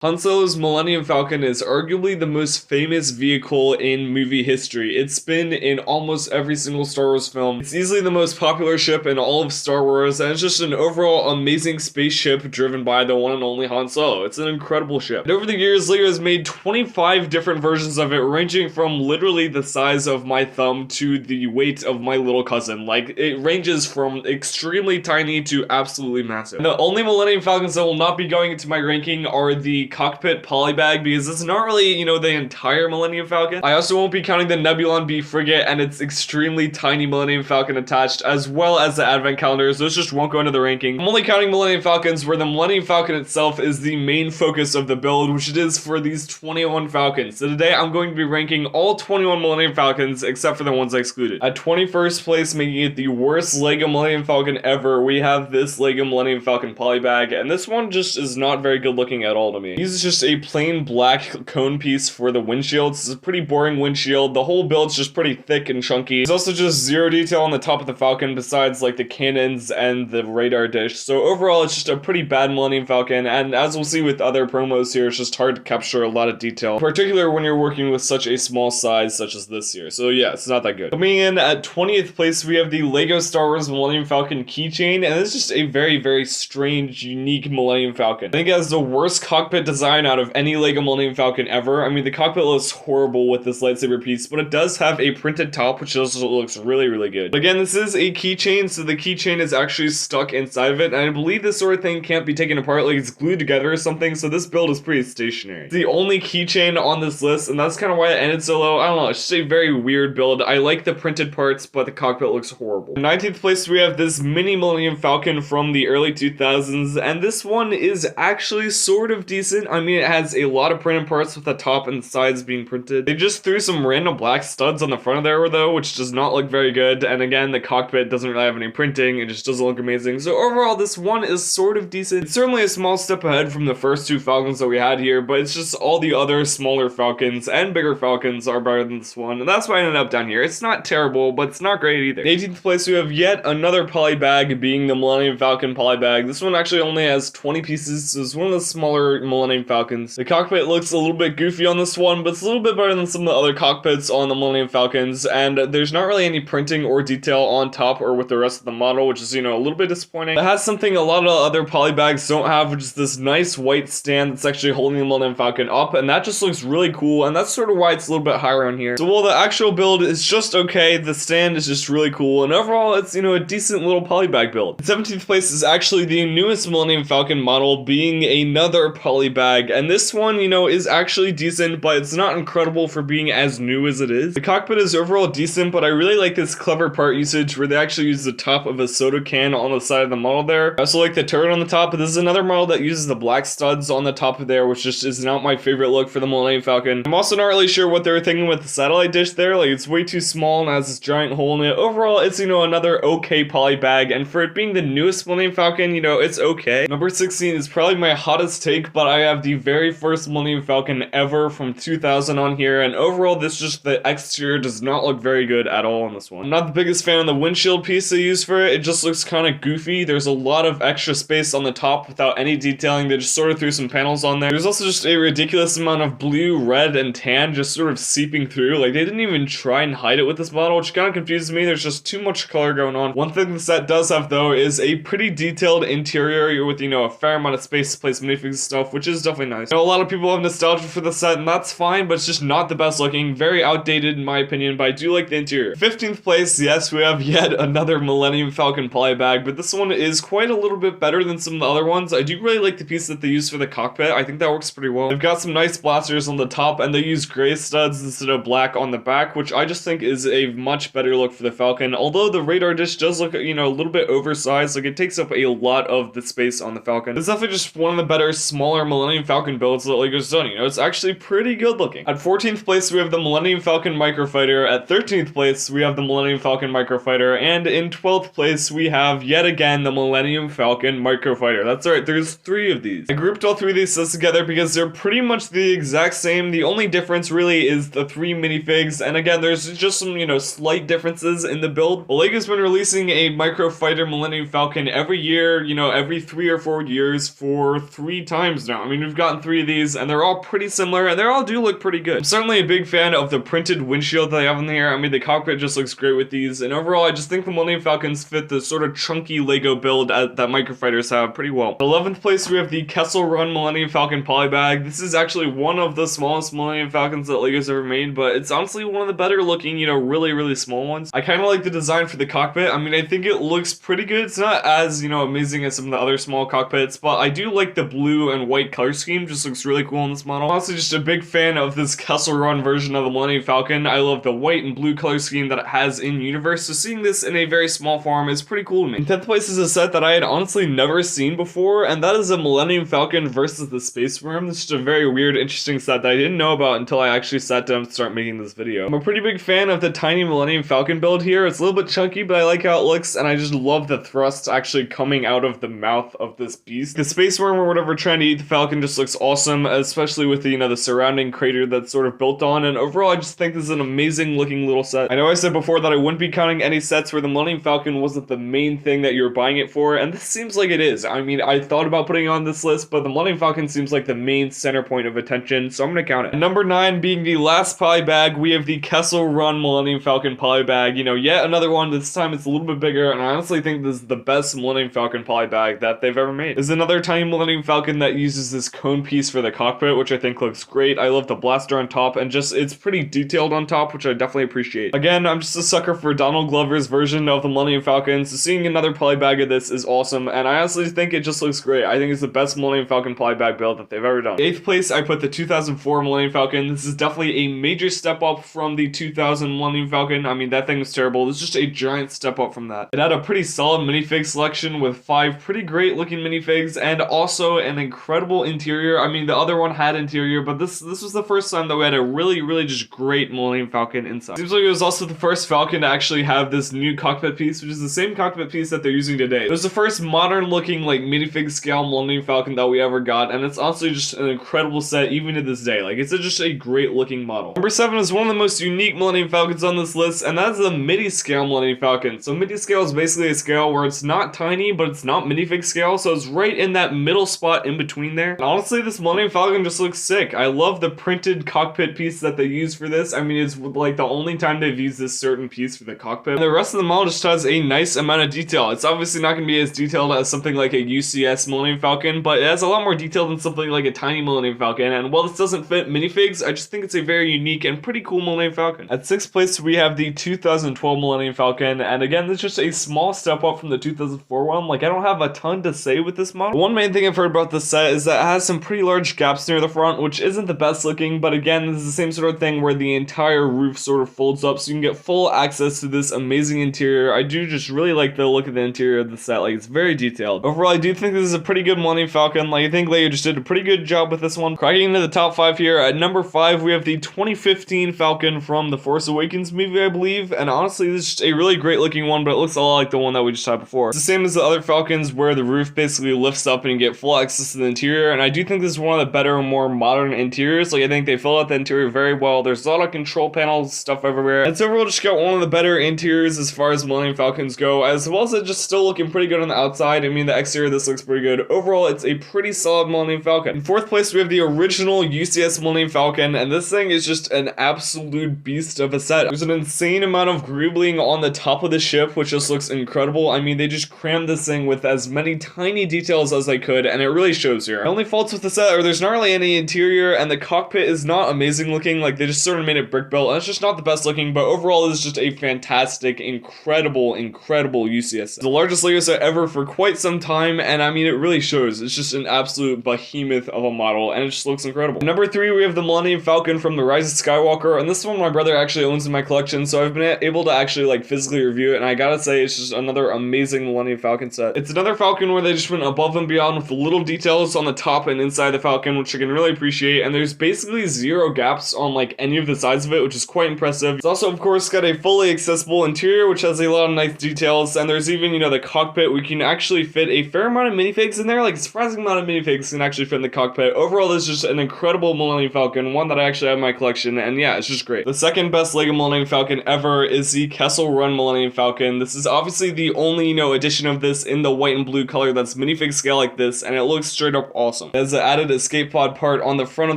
Han Solo's Millennium Falcon is arguably the most famous vehicle in movie history. It's been in almost every single Star Wars film. It's easily the most popular ship in all of Star Wars, and it's just an overall amazing spaceship driven by the one and only Han Solo. It's an incredible ship. And over the years, LEGO has made 25 different versions of it, ranging from literally the size of my thumb to the weight of my little cousin. Like, it ranges from extremely tiny to absolutely massive. And the only Millennium Falcons that will not be going into my ranking are the cockpit polybag, because it's not really, the entire Millennium Falcon. I also won't be counting the Nebulon B frigate and its extremely tiny Millennium Falcon attached, as well as the advent calendars. Those just won't go into the ranking. I'm only counting Millennium Falcons where the Millennium Falcon itself is the main focus of the build, which it is for these 21 Falcons. So today I'm going to be ranking all 21 Millennium Falcons except for the ones I excluded. At 21st place, making it the worst LEGO Millennium Falcon ever, we have this LEGO Millennium Falcon polybag, and this one just is not very good looking at all to me. He uses just a plain black cone piece for the windshield. It's a pretty boring windshield. The whole build's just pretty thick and chunky. There's also just zero detail on the top of the Falcon besides like the cannons and the radar dish. So overall, it's just a pretty bad Millennium Falcon, and as we'll see with other promos here, it's just hard to capture a lot of detail, particularly when you're working with such a small size such as this here. So yeah, it's not that good. Coming in at 20th place, we have the LEGO Star Wars Millennium Falcon keychain, and it's just a very, very strange, unique Millennium Falcon. I think it has the worst cockpit design out of any LEGO Millennium Falcon ever. I mean, the cockpit looks horrible with this lightsaber piece, but it does have a printed top, which also looks really, really good. But again, this is a keychain, so the keychain is actually stuck inside of it, and I believe this sort of thing can't be taken apart, like it's glued together or something, so this build is pretty stationary. It's the only keychain on this list, and that's kind of why it ended so low. I don't know, it's just a very weird build. I like the printed parts, but the cockpit looks horrible. In 19th place, we have this mini Millennium Falcon from the early 2000s, and this one is actually sort of decent. I mean, it has a lot of printed parts with the top and the sides being printed. They just threw some random black studs on the front of there though, which does not look very good, and again, the cockpit doesn't really have any printing. It just doesn't look amazing. So overall, this one is sort of decent. It's certainly a small step ahead from the first two Falcons that we had here, but it's just all the other smaller Falcons and bigger Falcons are better than this one, and that's why I ended up down here. It's not terrible, but it's not great either. In 18th place, we have yet another polybag, being the Millennium Falcon polybag. This one actually only has 20 pieces, so it's one of the smaller Millennium Falcons. The cockpit looks a little bit goofy on this one, but it's a little bit better than some of the other cockpits on the Millennium Falcons, and there's not really any printing or detail on top or with the rest of the model, which is, a little bit disappointing. It has something a lot of other polybags don't have, which is this nice white stand that's actually holding the Millennium Falcon up, and that just looks really cool, and that's sort of why it's a little bit higher on here. So while the actual build is just okay, the stand is just really cool, and overall it's, a decent little polybag build. In 17th place is actually the newest Millennium Falcon model, being another polybag, and this one, is actually decent, but it's not incredible for being as new as it is. The cockpit is overall decent, but I really like this clever part usage where they actually use the top of a soda can on the side of the model there. I also like the turret on the top, but this is another model that uses the black studs on the top of there, which just is not my favorite look for the Millennium Falcon. I'm also not really sure what they were thinking with the satellite dish there. Like, it's way too small and has this giant hole in it. Overall, it's, another okay polybag, and for it being the newest Millennium Falcon, it's okay. Number 16 is probably my hottest take, but I have the very first Millennium Falcon ever from 2000 on here, and overall, the exterior does not look very good at all on this one. I'm not the biggest fan of the windshield piece they use for it. It just looks kind of goofy. There's a lot of extra space on the top without any detailing. They just sort of threw some panels on there. There's also just a ridiculous amount of blue, red, and tan just sort of seeping through. Like, they didn't even try and hide it with this model, which kind of confuses me. There's just too much color going on. One thing the set does have, though, is a pretty detailed interior with, a fair amount of space to place minifigs and stuff, which is definitely nice. A lot of people have nostalgia for the set, and that's fine, but it's just not the best looking. Very outdated, in my opinion, but I do like the interior. 15th place, yes, we have yet another Millennium Falcon polybag, but this one is quite a little bit better than some of the other ones. I do really like the piece that they use for the cockpit. I think that works pretty well. They've got some nice blasters on the top, and they use gray studs instead of black on the back, which I just think is a much better look for the Falcon. Although the radar dish does look, a little bit oversized, like it takes up a lot of the space on the Falcon. It's definitely just one of the better, smaller Millennium Falcon builds that LEGO's done. It's actually pretty good looking. At 14th place, we have the Millennium Falcon Microfighter. At 13th place, we have the Millennium Falcon Microfighter. And in 12th place, we have yet again the Millennium Falcon Microfighter. That's right, there's 3 of these. I grouped all 3 of these sets together because they're pretty much the exact same. The only difference really is the 3 minifigs. And again, there's just some, slight differences in the build. Well, LEGO's been releasing a Microfighter Millennium Falcon every year, every 3 or 4 years for 3 times now. I mean, we've gotten 3 of these, and they're all pretty similar, and they all do look pretty good. I'm certainly a big fan of the printed windshield that they have in here. I mean, the cockpit just looks great with these, and overall, I just think the Millennium Falcons fit the sort of chunky Lego build that Microfighters have pretty well. 11th place, we have the Kessel Run Millennium Falcon polybag. This is actually one of the smallest Millennium Falcons that Lego's ever made, but it's honestly one of the better looking, you know, really small ones. I kind of like the design for the cockpit. I mean, I think it looks pretty good. It's not as, you know, amazing as some of the other small cockpits, but I do like the blue and white color scheme. Just looks really cool in this model. I'm also just a big fan of this Kessel Run version of the Millennium Falcon. I love the white and blue color scheme that it has in universe, so seeing this in a very small form is pretty cool to me. In 10th place is a set that I had honestly never seen before, and that is a Millennium Falcon versus the Space Worm. This is just a very weird, interesting set that I didn't know about until I actually sat down to start making this video. I'm a pretty big fan of the tiny Millennium Falcon build here. It's a little bit chunky, but I like how it looks, and I just love the thrust actually coming out of the mouth of this beast. The Space Worm or whatever trying to eat the Falcon just looks awesome, especially with the, you know, the surrounding crater that's sort of built on, and overall I just think this is an amazing looking little set. I know I said before that I wouldn't be counting any sets where the Millennium Falcon wasn't the main thing that you're buying it for, and this seems like it is. I mean, I thought about putting it on this list, but the Millennium Falcon seems like the main center point of attention, so I'm gonna count it. And number 9 being the last polybag, we have the Kessel Run Millennium Falcon polybag. You know, yet another one. This time it's a little bit bigger, and I honestly think this is the best Millennium Falcon polybag that they've ever made. This is another tiny Millennium Falcon that uses this cone piece for the cockpit, which I think looks great. I love the blaster on top, and just it's pretty detailed on top, which I definitely appreciate. Again, I'm just a sucker for Donald Glover's version of the Millennium Falcon, so seeing another polybag of this is awesome, and I honestly think it just looks great. I think it's the best Millennium Falcon polybag build that they've ever done. 8th place, I put the 2004 Millennium Falcon. This is definitely a major step up from the 2000 Millennium Falcon. I mean, that thing was terrible. It's just a giant step up from that. It had a pretty solid minifig selection with 5 pretty great looking minifigs and also an incredible interior. I mean, the other one had interior, but this was the first time that we had a really just great Millennium Falcon inside. Seems like it was also the first Falcon to actually have this new cockpit piece, which is the same cockpit piece that they're using today. It was the first modern looking, like, minifig scale Millennium Falcon that we ever got, and it's honestly just an incredible set even to this day. Like, it's just a great looking model. Number 7 is one of the most unique Millennium Falcons on this list, and that's the midi scale Millennium Falcon. So midi scale is basically a scale where it's not tiny, but it's not minifig scale, so it's right in that middle spot in between there. And honestly, this Millennium Falcon just looks sick. I love the printed cockpit piece that they use for this. I mean, it's like the only time they've used this certain piece for the cockpit. And the rest of the model just has a nice amount of detail. It's obviously not going to be as detailed as something like a UCS Millennium Falcon, but it has a lot more detail than something like a tiny Millennium Falcon. And while this doesn't fit minifigs, I just think it's a very unique and pretty cool Millennium Falcon. At 6th place, we have the 2012 Millennium Falcon, and again, this is just a small step up from the 2004 one. Like, I don't have a ton to say with this model. One main thing I've heard about this set is that it has some pretty large gaps near the front, which isn't the best looking, but again, this is the same sort of thing where the entire roof sort of folds up so you can get full access to this amazing interior. I do just really like the look of the interior of the set. Like, it's very detailed. Overall, I do think this is a pretty good Millennium Falcon. Like, I think Lego just did a pretty good job with this one. Cracking into the top 5 here. At number 5, we have the 2015 Falcon from the Force Awakens movie, I believe, and honestly, this is just a really great looking one, but it looks a lot like the one that we just had before. It's the same as the other Falcons where the roof basically lifts up and you get full access to the interior, and I do think this is one of the better and more modern interiors. Like, I think they fill out the interior very well. There's a lot of control panels, stuff everywhere. It's overall just got one of the better interiors as far as Millennium Falcons go, as well as it just still looking pretty good on the outside. I mean, the exterior of this looks pretty good. Overall, it's a pretty solid Millennium Falcon. In 4th place, we have the original UCS Millennium Falcon, and this thing is just an absolute beast of a set. There's an insane amount of greebling on the top of the ship, which just looks incredible. I mean, they just crammed this thing with as many tiny details as they could, and it really shows here. The only faults with the set are there's not really any interior, and the cockpit is not amazing looking. Like, they just sort of made it brick built, and it's just not the best looking, but overall, it's just a fantastic, incredible UCS. It's the largest Lego set ever for quite some time, and I mean, it really shows. It's just an absolute behemoth of a model, and it just looks incredible. Number 3, we have the Millennium Falcon from the Rise of Skywalker, and this one my brother actually owns in my collection, so I've been able to actually like physically review it, and I gotta say, it's just another amazing Millennium Falcon set. It's another Falcon where they just went above and beyond with the little details on the top and inside the Falcon, which I can really appreciate, and there's basically 0 gaps on like any of the sides of it, which is quite impressive. It's also, of course, got a fully accessible interior, which has a lot of nice details, and there's even, you know, the cockpit. We can actually fit a fair amount of minifigs in there, like a surprising amount of minifigs can actually fit in the cockpit. Overall, this is just an incredible Millennium Falcon, one that I actually have in my collection, and yeah, it's just great. The second best Lego Millennium Falcon ever is the Kessel Run Millennium Falcon. This is obviously the only, you know, edition of this in the white and blue color that's minifig scale like this, and it looks straight up awesome. awesome. It has an added escape pod part on the front of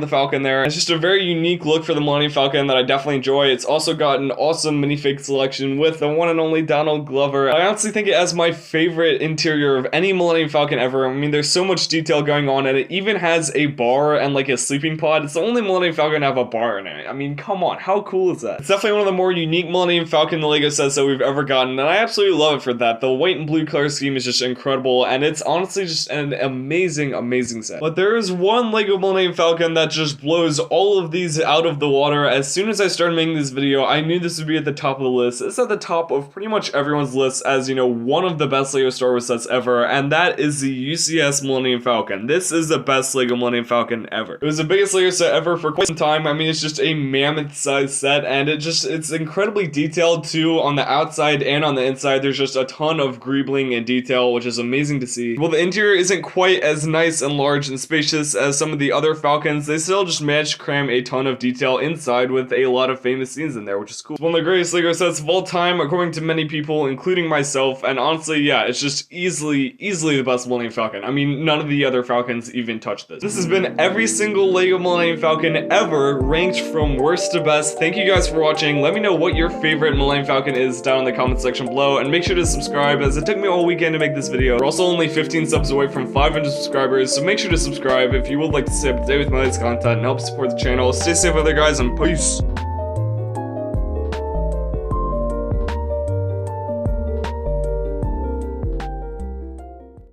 the Falcon there. It's just a very unique look for the Millennium Falcon that I definitely enjoy. It's also got an awesome minifig selection with the one and only Donald Glover. I honestly think it has my favorite interior of any Millennium Falcon ever. I mean, there's so much detail going on, and it even has a bar and like a sleeping pod. It's the only Millennium Falcon to have a bar in it. I mean, come on, how cool is that? It's definitely one of the more unique Millennium Falcon the LEGO sets that we've ever gotten, and I absolutely love it for that. The white and blue color scheme is just incredible, and it's honestly just an amazing, amazing set. But there is one LEGO Millennium Falcon that just blows all of these out of the water. As soon as I started making this video, I knew this would be at the top of the list. It's at the top of pretty much everyone's list as, you know, one of the best LEGO Star Wars sets ever, and that is the UCS Millennium Falcon. This is the best LEGO Millennium Falcon ever. It was the biggest LEGO set ever for quite some time. I mean, it's just a mammoth-sized set, and it's incredibly detailed too on the outside and on the inside. There's just a ton of greebling and detail, which is amazing to see. While the interior isn't quite as nice and large and spacious as some of the other Falcons, they still just managed to cram a ton of detail inside with a lot of famous scenes in there, which is cool. It's one of the greatest LEGO sets of all time, according to many people, including myself, and honestly, yeah, it's just easily the best Millennium Falcon. I mean, none of the other Falcons even touch this. This has been every single LEGO Millennium Falcon ever, ranked from worst to best. Thank you guys for watching. Let me know what your favorite Millennium Falcon is down in the comment section below, and make sure to subscribe, as it took me all weekend to make this video. We're also only 15 subs away from 500 subscribers, so make sure to subscribe if you would like to stay up to date with my latest content and help support the channel. Stay safe out there, guys, and peace!